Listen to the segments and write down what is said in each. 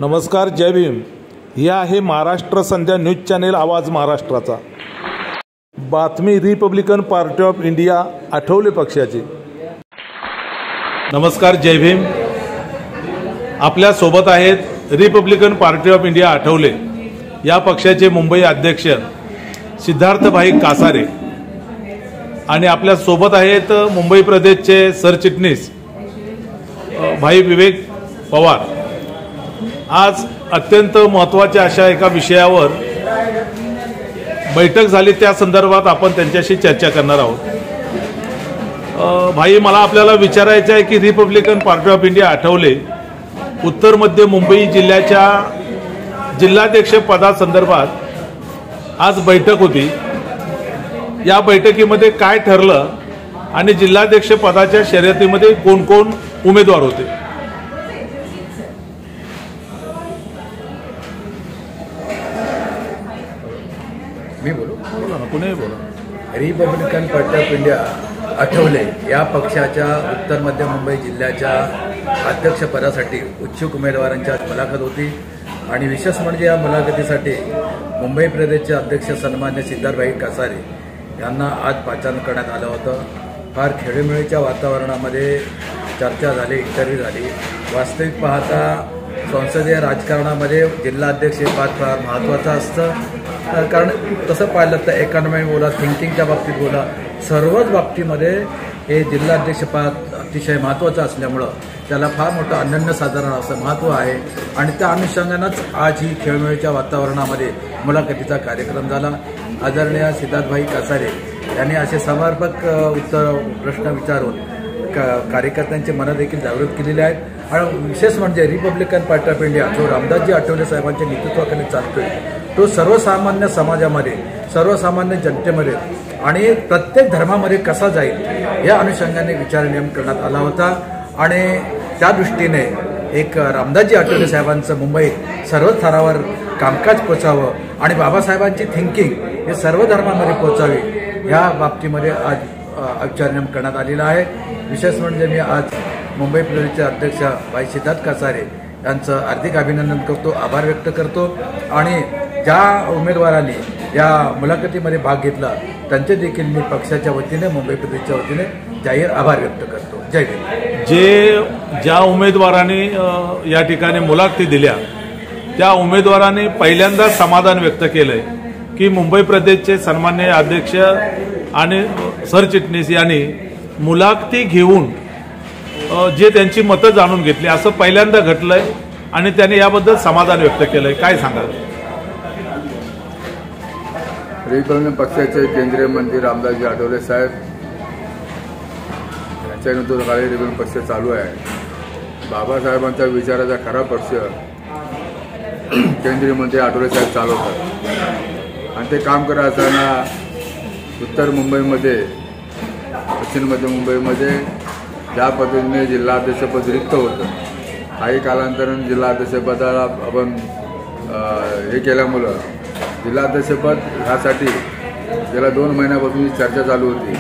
नमस्कार, जय भीम. ही आहे महाराष्ट्र संध्या news channel आवाज महाराष्ट्राचा. बातमी Republican party of India Athawale पक्षाची. नमस्कार, जय भीम. आपल्या सोबत आहेत Republican party of India Athawale या पक्षाचे मुंबई अध्यक्ष सिद्धार्थभाई कासारे आणि आपल्या सोबत आहेत मुंबई प्रदेशचे सरचिटणीस भाई विवेक पवार. आज अत्यंत महत्त्वाच्या अशा एका विषयावर बैठक झाली, त्या संदर्भात आपण त्यांच्याशी चर्चा करणार आहोत. भाई, मला आपल्याला विचारायचं आहे की Republican party of India Athawale उत्तर मध्य मुंबई जिल्ह्याच्या जिल्हाध्यक्ष पदासंदर्भात आज बैठक होती. या बैठकीमध्ये काय ठरलं आणि जिल्हाध्यक्ष पदाच्या शर्यतीमध्ये कोण कोण उमेदवार होते? मी बोलू? पुणे बोला. Republican party of India Athawale या पक्षाच्या उत्तर मध्य मुंबई जिल्ह्याच्या अध्यक्षपदासाठी उत्सुक उमेदवारांची आज मुलाखत होती आणि विशेष म्हणजे या मुलाखतीसाठी मुंबई प्रदेशचे अध्यक्ष सन्मान्य सिद्धार्थभाई कासारे यांना आज पाचारण करण्यात आलं होतं. फार खेळीमेळीच्या वातावरणामध्ये चर्चा झाली, इंटरव्ह्यू झाली. वास्तविक पाहता संसदीय राजकारणामध्ये जिल्हाध्यक्ष हे पद फार महत्त्वाचं असतं. कारण तसं पाहिलं तर इकॉनॉमी बोला, थिंकिंगच्या बाबतीत बोला, सर्वच बाबतीमध्ये हे जिल्हाध्यक्षपद अतिशय महत्त्वाचं असल्यामुळं त्याला फार मोठं अनन्यसाधारण असं महत्त्व आहे आणि त्या अनुषंगानंच आज ही खेळमेळीच्या वातावरणामध्ये मुलाखतीचा कार्यक्रम झाला. आदरणीय सिद्धार्थभाई कासारे यांनी असे समर्पक प्रश्न विचारून कार्यकर्त्यांची मनं देखील जागृत केलेली आहेत आणि विशेष म्हणजे रिपब्लिकन पार्टी ऑफ इंडिया जो रामदासजी आठवले साहेबांच्या नेतृत्वाखाली चालतोय तो सर्वसामान्य समाजामध्ये, सर्वसामान्य जनतेमध्ये आणि प्रत्येक धर्मामध्ये कसा जाईल या अनुषंगाने विचारनियम करण्यात आला होता आणि त्या दृष्टीने एक रामदासजी आठवले साहेबांचं मुंबईत सर्व स्तरावर कामकाज पोचावं आणि बाबासाहेबांची थिंकिंग हे सर्व धर्मामध्ये पोचावी या बाबतीमध्ये आज विचारनियम करण्यात आलेला आहे. विशेष म्हणजे मी आज मुंबई प्रदेशचे अध्यक्ष भाई सिद्धार्थ कासारे यांचं हार्दिक अभिनंदन करतो, आभार व्यक्त करतो आणि ज्या उमेदवारांनी या मुलाखतीमध्ये भाग घेतला त्यांचे देखील मी पक्षाच्या वतीने, मुंबई प्रदेशच्या वतीने जाहीर आभार व्यक्त करतो. जय भीम. ज्या उमेदवारांनी या ठिकाणी मुलाखती दिल्या त्या उमेदवारांनी पहिल्यांदा समाधान व्यक्त केलंय की मुंबई प्रदेशचे सन्माननीय अध्यक्ष आणि सरचिटणीस यांनी मुलाखती घेऊन जे त्यांची मतं जाणून घेतली असं पहिल्यांदा घडलंय आणि त्यांनी याबद्दल समाधान व्यक्त केलंय. काय सांगाल? रिपब्लिकन पक्षाचे केंद्रीय मंत्री रामदासजी आठवले साहेब यांच्या नेतृत्वाखाली रिपब्लिकन पक्ष चालू आहे. बाबासाहेबांच्या विचाराचा खरा पक्ष केंद्रीय मंत्री आठवले साहेब चालवतात आणि ते काम करत असताना उत्तर मुंबईमध्ये, दक्षिण मध्य मुंबईमध्ये ज्या पद्धतीने जिल्हाध्यक्षपद रिक्त होतं, काही कालांतराने जिल्हाध्यक्षपदाला आपण हे केल्यामुळं जिल्हाध्यक्षपद ह्यासाठी गेल्या 2 महिन्यापासून चर्चा चालू होती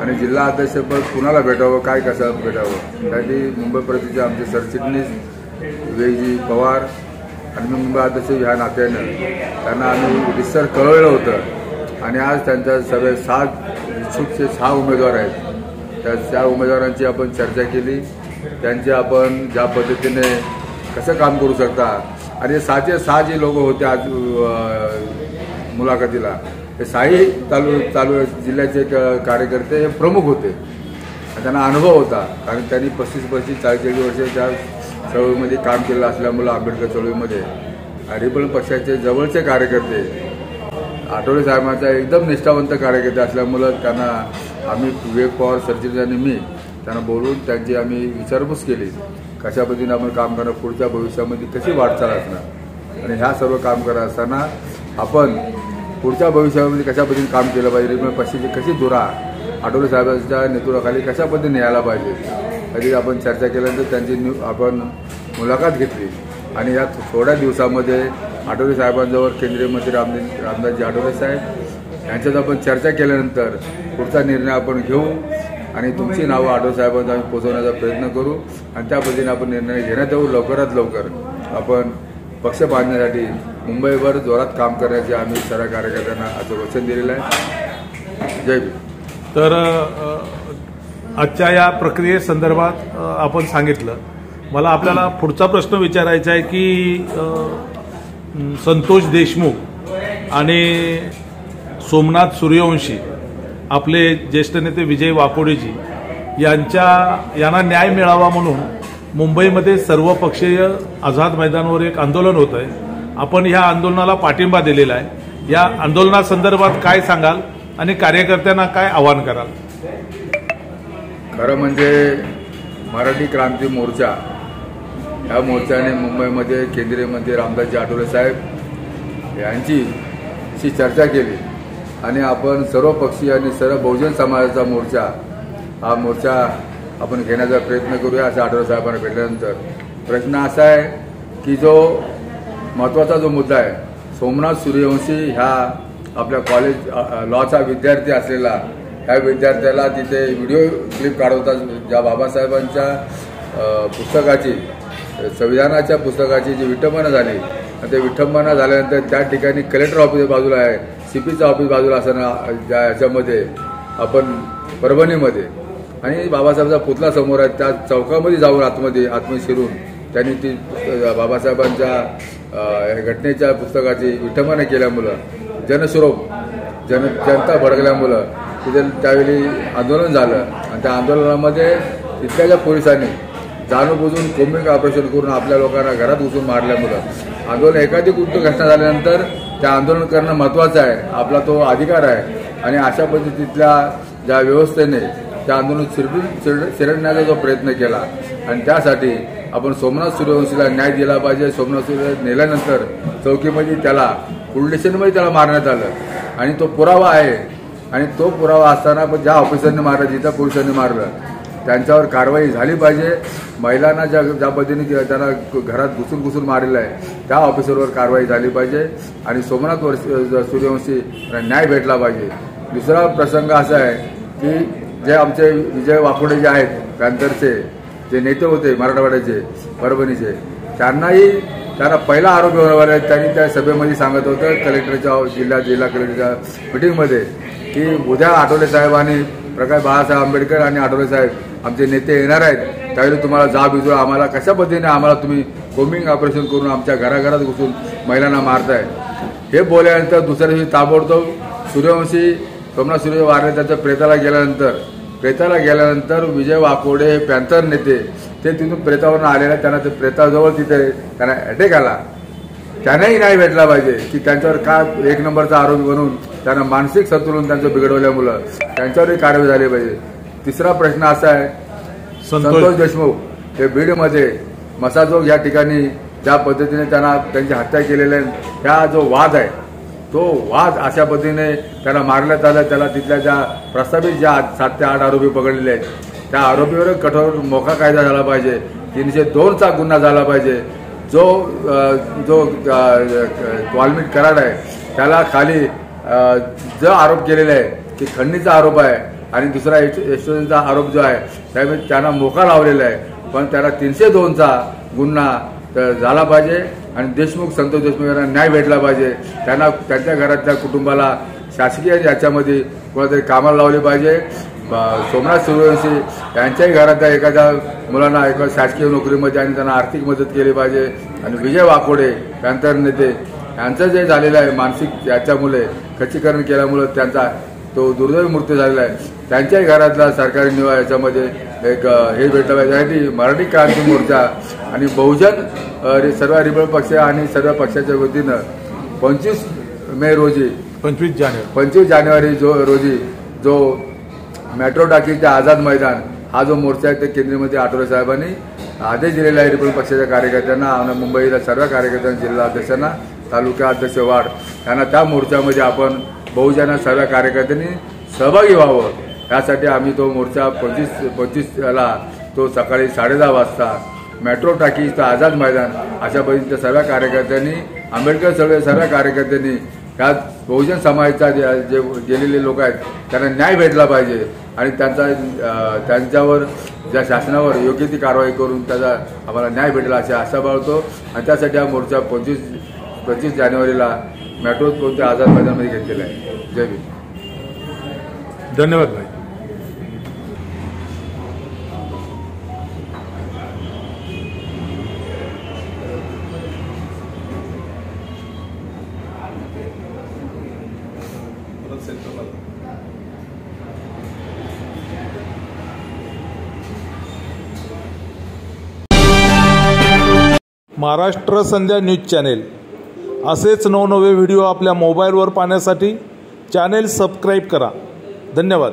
आणि जिल्हाध्यक्षपद कुणाला भेटावं, काय कसं भेटावं त्यासाठी मुंबई प्रदेशचे आमचे सरचिटणीस विवेकजी पवार आणि मुंबई अध्यक्ष ह्या नात्यानं त्यांना आम्ही रिसर कळवलं होतं आणि आज त्यांच्या सगळे 7 इच्छुकचे 6 उमेदवार आहेत. त्या उमेदवारांची आपण चर्चा केली, त्यांचे आपण ज्या पद्धतीने कसं काम करू शकता आणि 6 जे लोक होते आज मुलाखतीला ते 6 चालू जिल्ह्याचे कार्यकर्ते हे प्रमुख होते. त्यांना अनुभव होता कारण त्यांनी 35-40 वर्षाच्या चळवळीमध्ये काम केलं असल्यामुळं आंबेडकर चळवळीमध्ये रिपब्लिकन पक्षाचे जवळचे कार्यकर्ते आठवले साहेबांचा एकदम निष्ठावंत कार्यकर्ते असल्यामुळं त्यांना आम्ही विवेक पवार सरचिटणीस आणि मी त्यांना बोलून त्यांची आम्ही विचारपूस केली कशा पद्धतीने आपण काम करणार, पुढच्या भविष्यामध्ये कशी वाटचाल असणार आणि ह्या सर्व काम करत असताना आपण पुढच्या भविष्यामध्ये कशा पद्धतीने काम केलं पाहिजे, रिपब्लिकन पक्षाची कशी धुरा आठवले साहेबांच्या नेतृत्वाखाली कशा पद्धतीने न्यायला पाहिजे कधी आपण चर्चा केल्यानंतर त्यांची आपण मुलाखत घेतली आणि या थोड्या दिवसामध्ये आठवले साहेबांजवळ केंद्रीय मंत्री रामदासजी आठवले साहेब यांच्यात आपण चर्चा केल्यानंतर पुढचा निर्णय आपण घेऊ आणि तुमची नावं आठवले साहेबांना आम्ही पोहोचवण्याचा प्रयत्न करू आणि त्या पद्धतीने आपण निर्णय घेण्यात येऊ लवकरात लवकर. आपण पक्ष बांधण्यासाठी मुंबईवर जोरात काम करण्याचे आम्ही सर्व कार्यकर्त्यांना आज वचन दिलेलं आहे. जय भीम. तर आजच्या या प्रक्रियेसंदर्भात आपण सांगितलं. मला आपल्याला पुढचा प्रश्न विचारायचा आहे की संतोष देशमुख आणि सोमनाथ सूर्यवंशी, आपले ज्येष्ठ नेते विजय वाकोडेजी यांना न्याय मिळावा म्हणून मुंबईमध्ये सर्वपक्षीय आझाद मैदानावर एक आंदोलन होत आहे. आपण ह्या आंदोलनाला पाठिंबा दिलेला आहे. या आंदोलनासंदर्भात काय सांगाल आणि कार्यकर्त्यांना काय आवाहन कराल? खरं म्हणजे मराठी क्रांती मोर्चा या मोर्चाने मुंबईमध्ये केंद्रीय मंत्री रामदासजी आठवले साहेब यांची चर्चा केली आणि आपण सर्व पक्षीय आणि सर्व बहुजन समाजाचा मोर्चा हा मोर्चा आपण घेण्याचा प्रयत्न करूया असं आठवले साहेबांना भेटल्यानंतर. प्रश्न असा आहे की जो महत्त्वाचा जो मुद्दा आहे, सोमनाथ सूर्यवंशी ह्या आपल्या कॉलेज लॉचा विद्यार्थी असलेला ह्या विद्यार्थ्याला तिथे व्हिडिओ क्लिप काढवतात ज्या बाबासाहेबांच्या पुस्तकाची, संविधानाच्या पुस्तकाची जी विटंबना झाली आणि ते विटंबना झाल्यानंतर त्या ठिकाणी कलेक्टर ऑफिस बाजूला आहे, CPचं ऑफिस बाजूला असताना याच्यामध्ये आपण परभणीमध्ये आणि बाबासाहेबांचा पुतळा समोर आहे त्या चौकामध्ये जाऊन आतमध्ये शिरून त्यांनी ती बाबासाहेबांच्या घटनेच्या पुस्तकाची विटंबना केल्यामुळं जनता भडकल्यामुळं तिथे त्यावेळी आंदोलन झालं आणि त्या आंदोलनामध्ये तिथल्या ज्या पोलिसांनी जाणूनबुजून कोम्बिंग ऑपरेशन करून आपल्या लोकांना घरात घुसून मारल्यामुळं आंदोलन एखादी कुठं घटना झाल्यानंतर त्या आंदोलन करणं महत्त्वाचं आहे, आपला तो अधिकार आहे. आणि अशा पद्धतीतल्या ज्या व्यवस्थेने त्या आंदोलन चिरडण्याचा जो प्रयत्न केला आणि त्यासाठी आपण सोमनाथ सूर्यवंशीला न्याय दिला पाहिजे. सोमनाथ सूर्य नेल्यानंतर चौकीमध्ये त्याला पोलीस स्टेशनमध्ये त्याला मारण्यात आलं आणि तो पुरावा आहे आणि तो पुरावा असताना पण ज्या ऑफिसरने मारलं, जिथं पोलिसांनी मारलं त्यांच्यावर कारवाई झाली पाहिजे. महिलांना ज्या पद्धतीने त्यांना घरात घुसून मारलेलं आहे त्या ऑफिसरवर कारवाई झाली पाहिजे आणि सोमनाथ सूर्यवंशी न्याय भेटला पाहिजे. दुसरा प्रसंग असा आहे की जे आमचे विजय वाकोडे जे आहेत पॅन्थरचे जे नेते होते मराठवाड्याचे परभणीचे, त्यांना पहिला आरोप बनवला. त्यांनी त्या सभेमध्ये सांगत होतं कलेक्टरच्या जिल्हा कलेक्टरच्या मिटिंगमध्ये की उद्या आठवले साहेब आणि प्रकाश बाळासाहेब आंबेडकर आणि आठवले साहेब आमचे नेते येणार आहेत, त्यावेळी तुम्हाला जाब विजू आम्हाला कशा पद्धतीने आम्हाला तुम्ही कोम्बिंग ऑपरेशन करून आमच्या घराघरात घुसून महिलांना मारताय. हे बोलल्यानंतर दुसऱ्या दिवशी ताबडतोब सूर्यवंशी सोमनाथ सूर्य वारले त्याच्या प्रेताला गेल्यानंतर विजय वाकोडे हे पॅन्थर नेते ते तिथून प्रेतावरून आलेल्या त्यांना ते प्रेताजवळ तिथे त्यांना अटॅक आला. त्यांनाही न्याय भेटला पाहिजे की त्यांच्यावर का एक नंबरचा आरोपी बनवून त्यांना मानसिक संतुलन त्यांचं बिघडवल्यामुळं त्यांच्यावरही कारवाई झाली पाहिजे. तिसरा प्रश्न असा आहे, संतोष देशमुख हे बीडमध्ये मसाजोग या ठिकाणी ज्या पद्धतीने त्यांची हत्या केलेली आहे, ह्या जो वाद आहे तो वाद अशा पद्धतीने त्यांना मारण्यात आलं. त्याला तिथल्या ज्या प्रस्तावित ज्या 7 ते 8 आरोपी पकडलेले आहेत त्या आरोपीवर कठोर मोका कायदा झाला पाहिजे. 302चा गुन्हा झाला पाहिजे. जो वाल्मिक कराड आहे त्याला खाली जो आरोप केलेला आहे की खंडणीचा आरोप आहे आणि दुसरा एक्स्ट्रोजनचा आरोप जो आहे त्यामुळे त्यांना मोका लावलेला आहे, पण त्याला 302चा गुन्हा झाला पाहिजे आणि संतोष देशमुख यांना न्याय भेटला पाहिजे. त्यांना त्यांच्या घरातल्या कुटुंबाला शासकीय याच्यामध्ये कोणातरी कामाला लावले पाहिजे. सोमनाथ सूर्यवंशी यांच्याही घरातल्या एखाद्या मुलांना एका शासकीय नोकरीमध्ये आणि त्यांना आर्थिक मदत केली पाहिजे. आणि विजय वाकोडे पॅन्थर नेते यांचं जे झालेलं आहे मानसिक याच्यामुळे खच्चीकरण केल्यामुळे त्यांचा तो दुर्दैवी मृत्यू झालेला आहे, त्यांच्याही घरातला सरकारी निवास याच्यामध्ये एक हे भेटलं पाहिजे. त्यासाठी मराठी क्रांती मोर्चा आणि बहुजन सर्व रिपब्लिक पक्ष आणि सर्व पक्षाच्या वतीनं 25 जानेवारी रोजी जो मेट्रो टाकीच्या आझाद मैदान हा जो मोर्चा आहे ते केंद्रीय मंत्री आठवले साहेबांनी आदेश दिलेला आहे रिपब्लिक पक्षाच्या कार्यकर्त्यांना आणि मुंबईला सर्व कार्यकर्त्यांना, जिल्हा अध्यक्षांना, तालुका अध्यक्ष, वार्ड यांना त्या मोर्चामध्ये आपण बहुजन सर्व कार्यकर्त्यांनी सहभागी व्हावं यासाठी आम्ही तो मोर्चा 25ला तो सकाळी 10:30 वाजता मेट्रो टाकीचं आझाद मैदान अशा पद्धतीच्या सर्व कार्यकर्त्यांनी, आंबेडकर सर्व कार्यकर्त्यांनी यात बहुजन समाजाचा जे गेलेले लोक आहेत त्यांना न्याय भेटला पाहिजे आणि त्यांच्यावर ज्या शासनावर योग्य ती कारवाई करून त्याचा आम्हाला न्याय भेटेल अशी आशा बाळगतो आणि त्यासाठी हा मोर्चा 25 जानेवारीला मेट्रो कोणत्या आझाद मैदानामध्ये घेतलेला आहे. जय भीम. धन्यवाद भाई. महाराष्ट्र संध्या न्यूज चॅनेल असेच नवनवे व्हिडिओ आपल्या मोबाईलवर पाहण्यासाठी चॅनेल सबस्क्राईब करा. धन्यवाद.